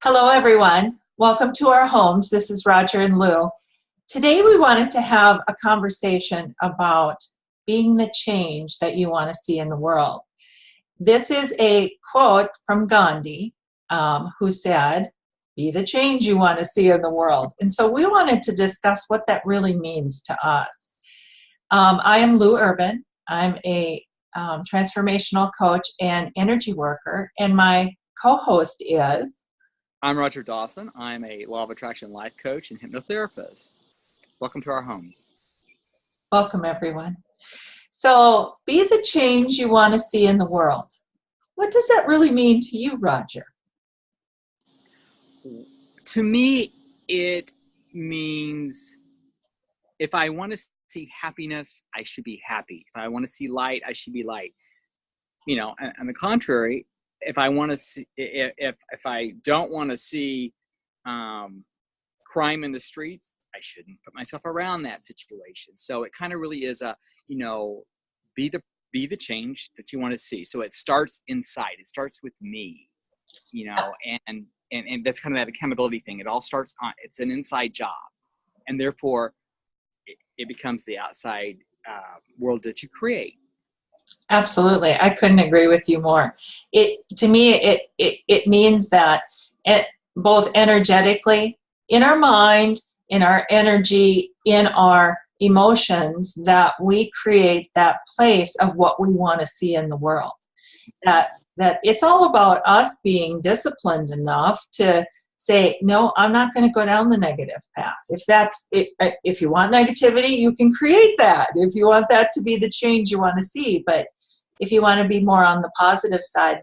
Hello, everyone. Welcome to our homes. This is Roger and Lou. Today, we wanted to have a conversation about being the change that you want to see in the world. This is a quote from Gandhi, who said, "Be the change you want to see in the world." And so we wanted to discuss what that really means to us. I am Lou Urban. I'm a transformational coach and energy worker, and my co-host is I'm Roger Dawson. I'm a Law of Attraction life coach and hypnotherapist. Welcome to our home. welcome, everyone. So, be the change you want to see in the world. What does that really mean to you, Roger? To me, it means if I want to see happiness, I should be happy. If I want to see light, I should be light. And on the contrary, if I want to see, if I don't want to see crime in the streets, I shouldn't put myself around that situation. So it kind of really is be the change that you want to see. So it starts inside. It starts with me, and that's kind of that accountability thing. It all starts it's an inside job, and therefore it becomes the outside world that you create. Absolutely. I couldn't agree with you more. To me, it means that both energetically, in our mind, in our energy, in our emotions, that we create that place of what we want to see in the world. That it's all about us being disciplined enough to say, no, I'm not going to go down the negative path. If you want negativity, you can create that. If you want that to be the change you want to see, but if you want to be more on the positive side,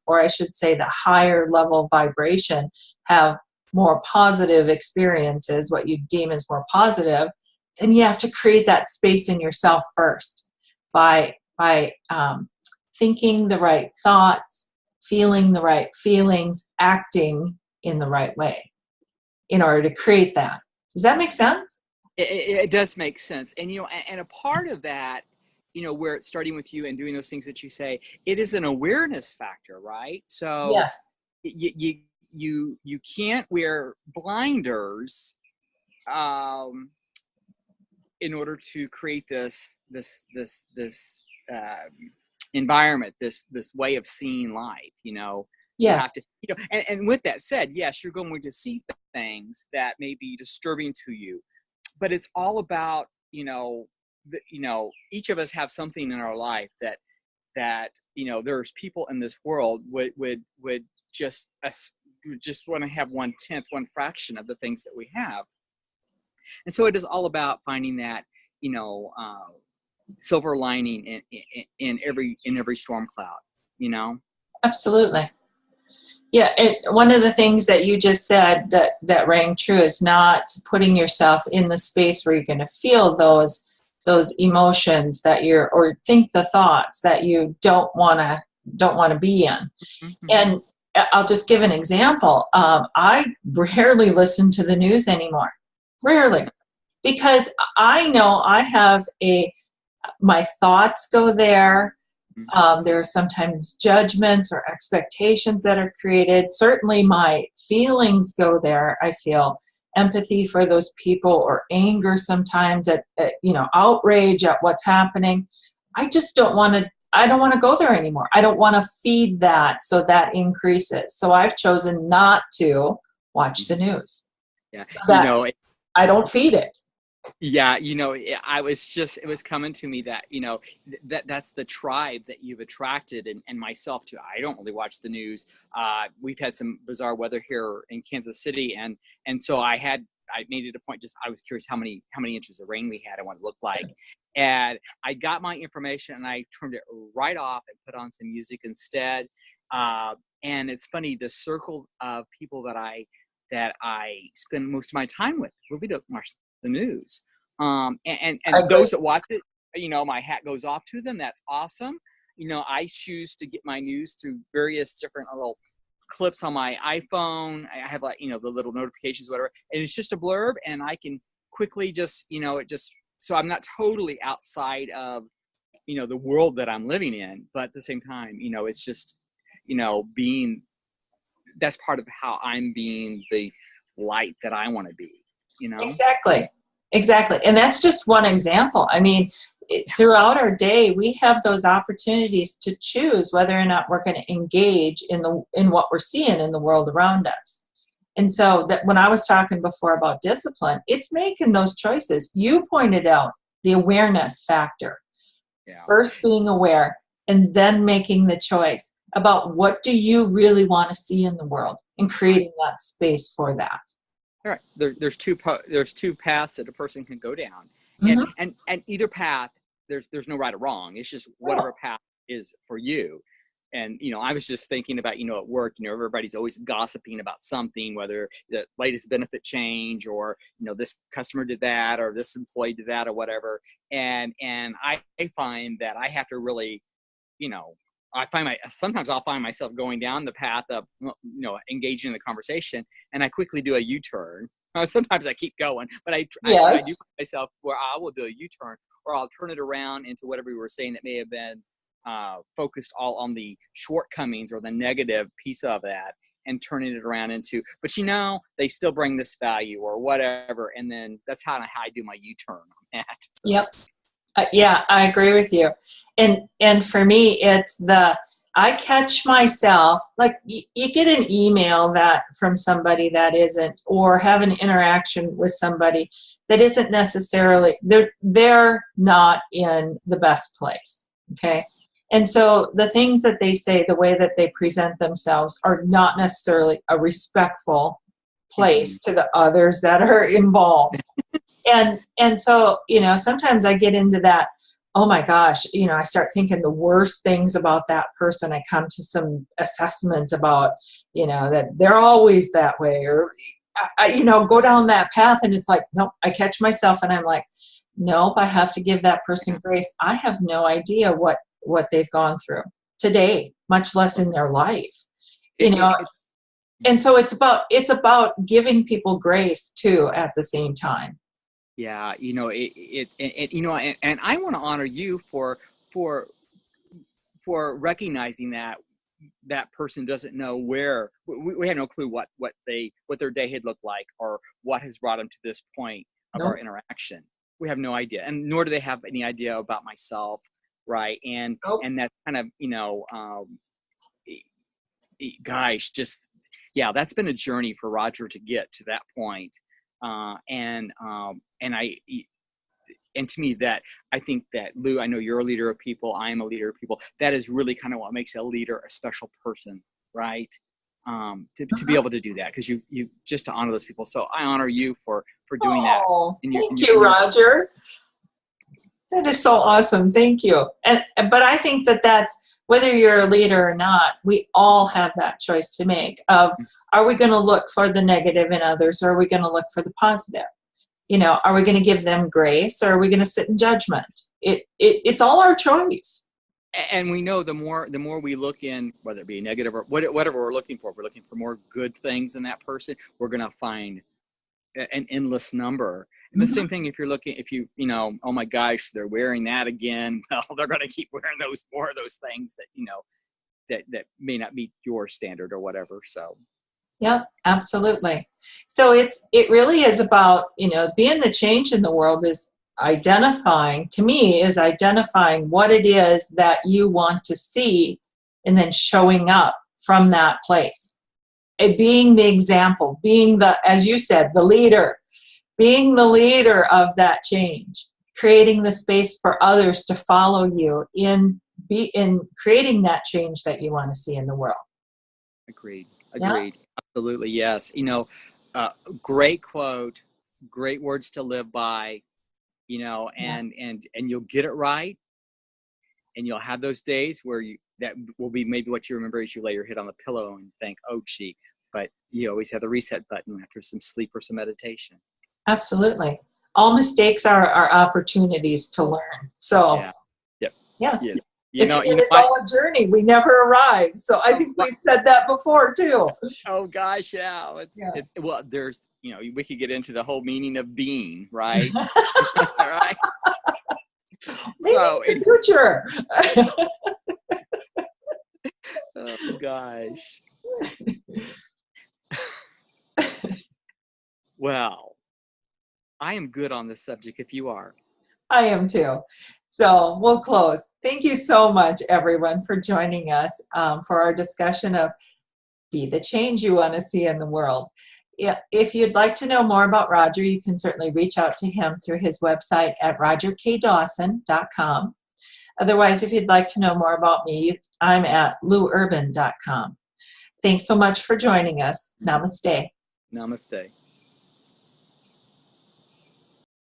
or I should say the higher level vibration, have more positive experiences, what you deem as more positive, then you have to create that space in yourself first by thinking the right thoughts, feeling the right feelings, acting in the right way in order to create that. Does that make sense? It does make sense. And, and a part of that, where it's starting with you and doing those things that you say, it is an awareness factor, right? So Yes. You can't wear blinders in order to create this environment, this way of seeing life. You Yes. have to, and with that said, yes, you're going to see things that may be disturbing to you, but it's all about each of us have something in our life that there's people in this world would just want to have 1/10, one fraction of the things that we have. And so it is all about finding that silver lining in every storm cloud. Absolutely. Yeah, one of the things that you just said that rang true is not putting yourself in the space where you're going to feel those emotions or think the thoughts that you don't want to be in. Mm-hmm. And I'll just give an example. I rarely listen to the news anymore, rarely, because I know I have my thoughts go there. There are sometimes judgments or expectations that are created. Certainly my feelings go there. I feel empathy for those people, or anger sometimes at outrage at what's happening. I don't want to go there anymore. I don't want to feed that, so that increases. So I've chosen not to watch the news. Yeah, So I don't feed it. Yeah, it was coming to me that, that's the tribe that you've attracted, and myself too. I don't really watch the news. We've had some bizarre weather here in Kansas City, and so I made it a point, I was curious how many inches of rain we had and what it looked like. And I got my information and I turned it right off and put on some music instead. And it's funny, the circle of people that I spend most of my time with really don't watch the news. And those that watch it, my hat goes off to them. That's awesome. I choose to get my news through various different little clips on my iPhone. I have the little notifications, whatever, and it's just a blurb, and I can quickly so I'm not totally outside of, the world that I'm living in, but at the same time, it's just, being that's part of how I'm being the light that I want to be, you know? Exactly. Exactly. And that's just one example. I mean, throughout our day, we have those opportunities to choose whether or not we're going to engage in what we're seeing in the world around us. And so that when I was talking before about discipline, it's making those choices. You pointed out the awareness factor. Yeah. First being aware and then making the choice about what do you really want to see in the world and creating that space for that. All right. There's two paths that a person can go down, Mm-hmm. and either path, there's no right or wrong. It's just whatever path is for you. And I was just thinking about at work, everybody's always gossiping about something, whether the latest benefit change or this customer did that or this employee did that or whatever. And I find that I have to really, sometimes I'll find myself going down the path of engaging in the conversation, and I quickly do a U-turn. Sometimes I keep going, but I do find myself where I will do a U-turn, or I'll turn it around into whatever we were saying that may have been focused all on the shortcomings or the negative piece of that, and turning it around into, but they still bring this value or whatever, and then that's how I do my U-turn on that. So. Yep. Yeah, I agree with you. And for me, it's I catch myself, like you get an email that from somebody that isn't, or have an interaction with somebody that isn't necessarily, they're not in the best place. Okay. And so the things that they say, the way that they present themselves are not necessarily a respectful place to the others that are involved. And so, sometimes I get into that, oh my gosh, I start thinking the worst things about that person. I come to some assessment about, that they're always that way, or, go down that path. And it's like, nope, I catch myself and I'm like, nope, I have to give that person grace. I have no idea what they've gone through today, much less in their life, and so it's about giving people grace too at the same time. Yeah, and I want to honor you for recognizing that person doesn't know where we had no clue what their day had looked like or what has brought them to this point of our interaction. We have no idea, and nor do they have any idea about myself, right? And that's kind of gosh, just that's been a journey for Roger to get to that point. And to me, that I think that, Lou, I know you're a leader of people, I am a leader of people. That is really kind of what makes a leader a special person, right? To be able to do that, because you just to honor those people. So I honor you for doing that. Thank you, Roger. That is so awesome. Thank you. But I think that's, whether you're a leader or not, we all have that choice to make of, are we going to look for the negative in others, or are we going to look for the positive? Are we going to give them grace, or are we going to sit in judgment? It's all our choice. And we know the more we look in, whether it be negative or whatever we're looking for, if we're looking for more good things in that person, we're going to find an endless number. And the same thing if you oh my gosh, they're wearing that again. Well, they're going to keep wearing more of those things that that may not meet your standard or whatever. So. Yep, absolutely. So it really is about, being the change in the world is identifying what it is that you want to see, and then showing up from that place. And being the example, being as you said, the leader, being the leader of that change, creating the space for others to follow you in creating that change that you want to see in the world. Agreed. Yeah? Absolutely. Yes. Great quote, great words to live by, and you'll get it right. And you'll have those days where that will be maybe what you remember as you lay your head on the pillow and think, oh, gee, but you always have the reset button after some sleep or some meditation. Absolutely. All mistakes are opportunities to learn. So, yeah. It's all a journey. We never arrive. So I think we've said that before too. Oh gosh, yeah. Well, there's, we could get into the whole meaning of being, right? Right. Maybe in the future. Oh gosh. Well, I am good on this subject if you are. I am too. So we'll close. Thank you so much, everyone, for joining us for our discussion of be the change you want to see in the world. If you'd like to know more about Roger, you can certainly reach out to him through his website at rogerkdawson.com. Otherwise, if you'd like to know more about me, I'm at louurban.com. Thanks so much for joining us. Namaste. Namaste.